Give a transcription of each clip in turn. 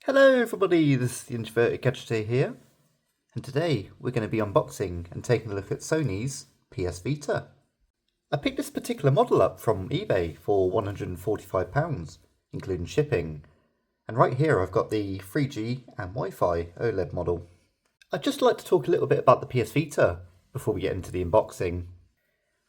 Hello everybody, this is the Introverted Gadgeteer here, and today we're going to be unboxing and taking a look at Sony's PS Vita. I picked this particular model up from eBay for £145, including shipping, and right here I've got the 3G and Wi-Fi Oled model. I'd just like to talk a little bit about the PS Vita before we get into the unboxing.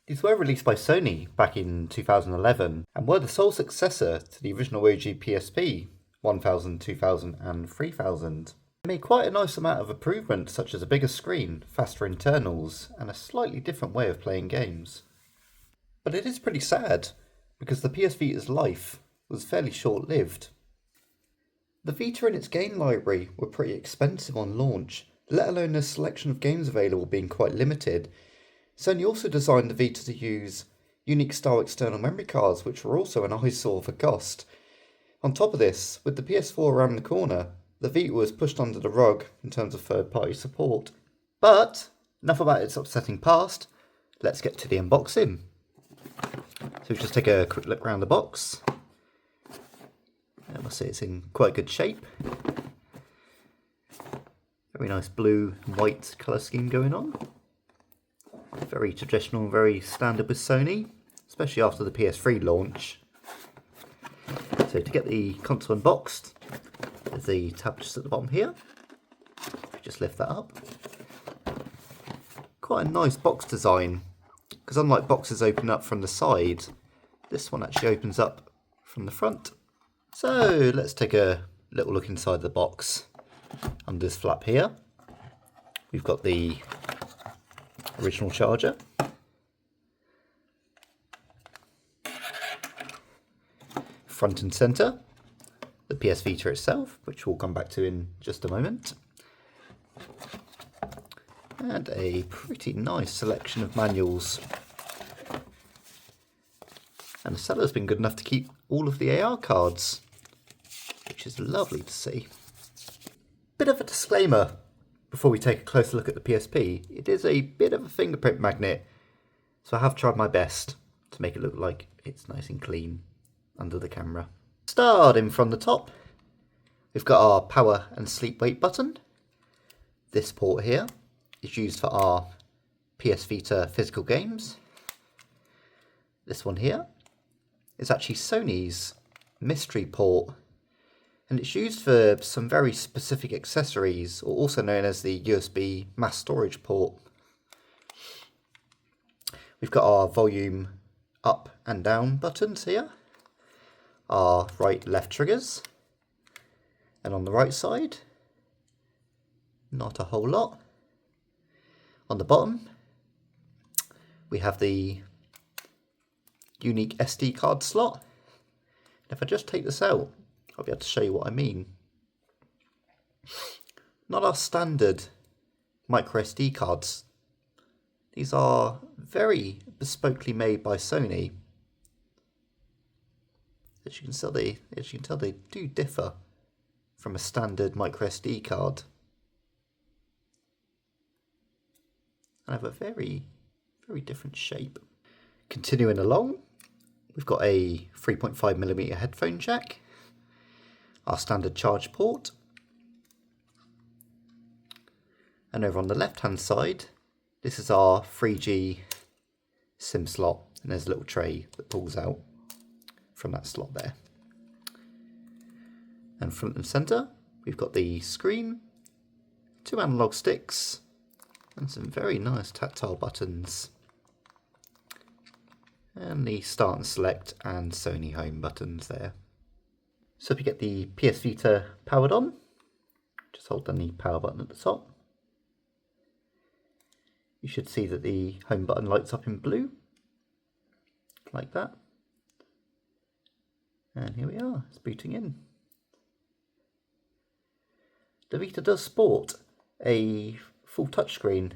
These were released by Sony back in 2011 and were the sole successor to the original OG PSP 1000, 2000 and 3000. They made quite a nice amount of improvements such as a bigger screen, faster internals and a slightly different way of playing games. But it is pretty sad because the PS Vita's life was fairly short-lived. The Vita and its game library were pretty expensive on launch, let alone the selection of games available being quite limited. Sony also designed the Vita to use unique style external memory cards, which were also an eyesore for cost. On top of this, with the PS4 around the corner, the Vita was pushed under the rug in terms of third-party support. But enough about its upsetting past, let's get to the unboxing. So we'll just take a quick look around the box. I must say it's in quite good shape. Very nice blue and white colour scheme going on. Very traditional, very standard with Sony, especially after the PS3 launch. So to get the console unboxed, there's the tab just at the bottom here. Just lift that up. Quite a nice box design, because unlike boxes open up from the side, this one actually opens up from the front. So let's take a little look inside the box. Under this flap here, we've got the original charger, front and centre, the PS Vita itself, which we'll come back to in just a moment, and a pretty nice selection of manuals. And the seller's been good enough to keep all of the AR cards, which is lovely to see. Bit of a disclaimer before we take a closer look at the PSP. It is a bit of a fingerprint magnet, so I have tried my best to make it look like it's nice and clean under the camera. Starting from the top, we've got our power and sleep wake button. This port here is used for our PS Vita physical games. This one here is actually Sony's mystery port, and it's used for some very specific accessories, or also known as the USB mass storage port. We've got our volume up and down buttons here, our right left triggers, and on the right side, not a whole lot. On the bottom, we have the unique SD card slot. If I just take this out, I'll be able to show you what I mean. Not our standard micro SD cards. These are very bespokely made by Sony. As you can tell, they do differ from a standard micro SD card, and have a very, very different shape. Continuing along, we've got a 3.5mm headphone jack, our standard charge port, and over on the left hand side, this is our 3G SIM slot, and there's a little tray that pulls out from that slot there. And front and centre, we've got the screen, 2 analog sticks, and some very nice tactile buttons, and the start and select and Sony home buttons there. So if you get the PS Vita powered on, just hold down the power button at the top. You should see that the home button lights up in blue, like that. And here we are, it's booting in. The Vita does sport a full touchscreen.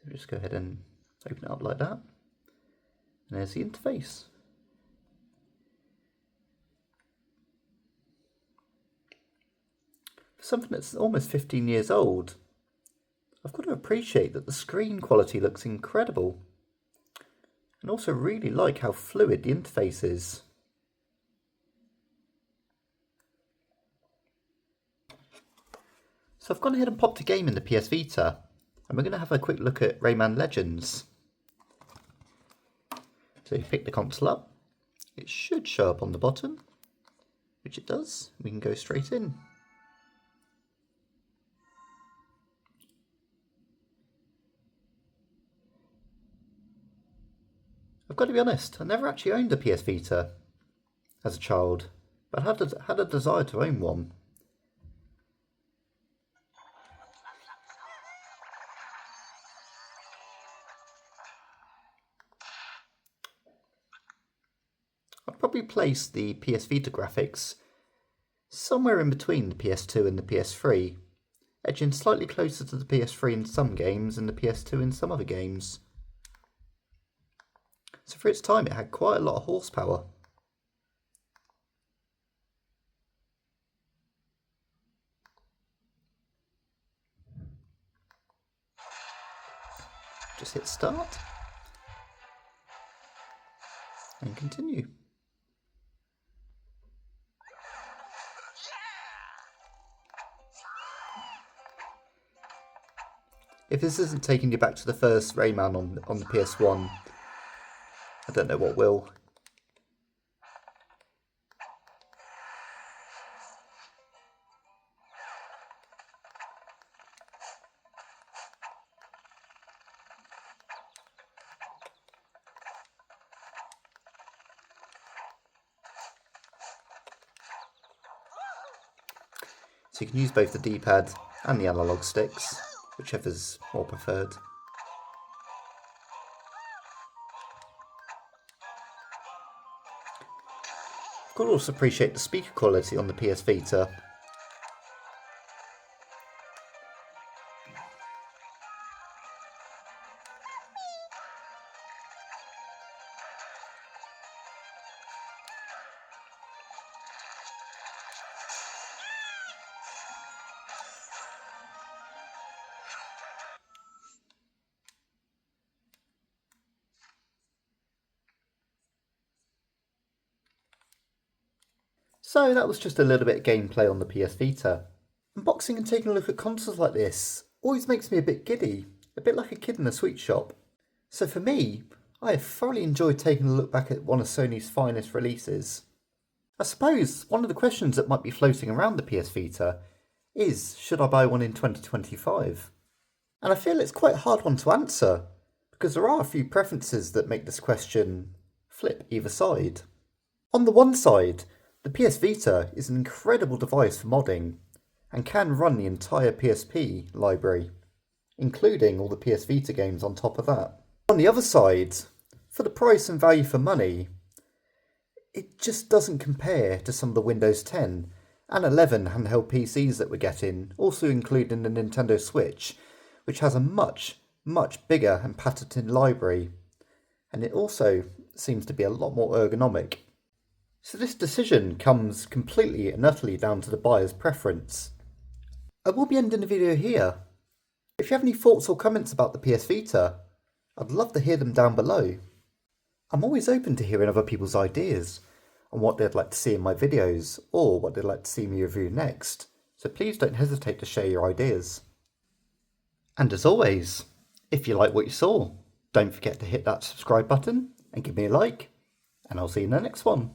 So just go ahead and open it up like that. And there's the interface. For something that's almost 15 years old, I've got to appreciate that the screen quality looks incredible. And also really like how fluid the interface is. So I've gone ahead and popped a game in the PS Vita, and we're going to have a quick look at Rayman Legends. So you pick the console up, it should show up on the bottom, which it does. We can go straight in. I've got to be honest, I never actually owned a PS Vita as a child, but had a desire to own one. I'd probably place the PS Vita graphics somewhere in between the PS2 and the PS3, edging slightly closer to the PS3 in some games and the PS2 in some other games. So for its time it had quite a lot of horsepower. Just hit start and continue. If this isn't taking you back to the first Rayman on the PS1, I don't know what will. So you can use both the D-pad and the analog sticks, whichever's more preferred. I've got to also appreciate the speaker quality on the PS Vita. So that was just a little bit of gameplay on the PS Vita. Unboxing and taking a look at consoles like this always makes me a bit giddy, a bit like a kid in a sweet shop. So for me, I have thoroughly enjoyed taking a look back at one of Sony's finest releases. I suppose one of the questions that might be floating around the PS Vita is, should I buy one in 2025? And I feel it's quite a hard one to answer, because there are a few preferences that make this question flip either side. On the one side, the PS Vita is an incredible device for modding and can run the entire PSP library, including all the PS Vita games on top of that. On the other side, for the price and value for money, it just doesn't compare to some of the Windows 10 and 11 handheld PCs that we're getting, also including the Nintendo Switch, which has a much, much bigger and patented library, and it also seems to be a lot more ergonomic. So this decision comes completely and utterly down to the buyer's preference. I will be ending the video here. If you have any thoughts or comments about the PS Vita, I'd love to hear them down below. I'm always open to hearing other people's ideas on what they'd like to see in my videos or what they'd like to see me review next, so please don't hesitate to share your ideas. And as always, if you like what you saw, don't forget to hit that subscribe button and give me a like, and I'll see you in the next one.